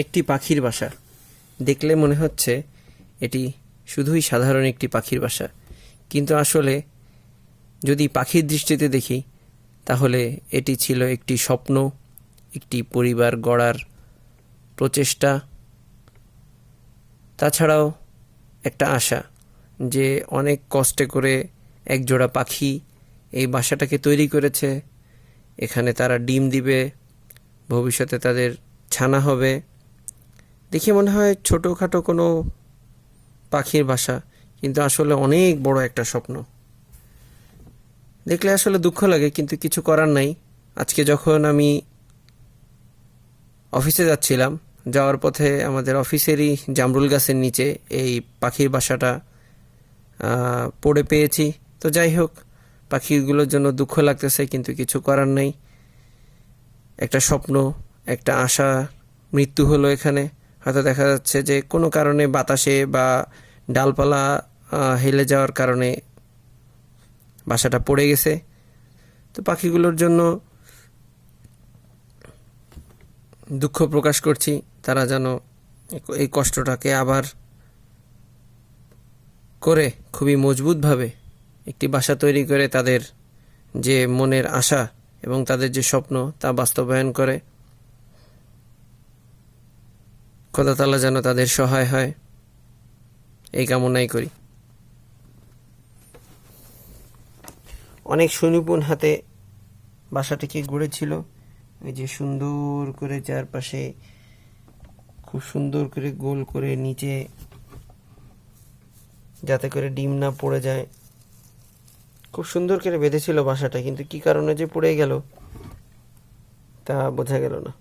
একটি পাখির বাসা। দেখলে মনে হচ্ছে এটি শুধুই সাধারণ একটি পাখির বাসা, কিন্তু আসলে যদি পাখির দৃষ্টিতে দেখি তাহলে এটি ছিল একটি স্বপ্ন, একটি পরিবার গড়ার প্রচেষ্টা, তাছাড়াও একটা আশা যে অনেক কষ্টে করে একজোড়া পাখি এই বাসাটাকে তৈরি করেছে। এখানে তারা ডিম দিবে, ভবিষ্যতে তাদের ছানা হবে। দেখে মনে হয় ছোটোখাটো কোনো পাখির বাসা, কিন্তু আসলে অনেক বড় একটা স্বপ্ন। দেখলে আসলে দুঃখ লাগে, কিন্তু কিছু করার নাই। আজকে যখন আমি অফিসে যাচ্ছিলাম, যাওয়ার পথে আমাদের অফিসেরই জামরুল গাছের নিচে এই পাখির বাসাটা পড়ে পেয়েছি। তো যাই হোক, পাখিগুলোর জন্য দুঃখ লাগতেছে, কিন্তু কিছু করার নেই। একটা স্বপ্ন, একটা আশা মৃত্যু হলো এখানে। হয়তো দেখা যাচ্ছে যে কোনো কারণে বাতাসে বা ডালপালা হেলে যাওয়ার কারণে বাসাটা পড়ে গেছে। তো পাখিগুলোর জন্য দুঃখ প্রকাশ করছি। তারা যেন এই কষ্টটাকে আবার করে খুবই মজবুতভাবে একটি বাসা তৈরি করে তাদের যে মনের আশা এবং তাদের যে স্বপ্ন তা বাস্তবায়ন করে। খোদা তাআলা যেন তাদের সহায় হয়, এই কামনাই করি। অনেক সুনিপুণ হাতে বাসাটিকে গড়েছিল। এই যে সুন্দর করে চারপাশে খুব সুন্দর করে গোল করে নিচে যাতে করে ডিম না পড়ে যায়, খুব সুন্দর করে বেঁধেছিল বাসাটা, কিন্তু কি কারণে যে পড়ে গেল তা বোঝা গেল না।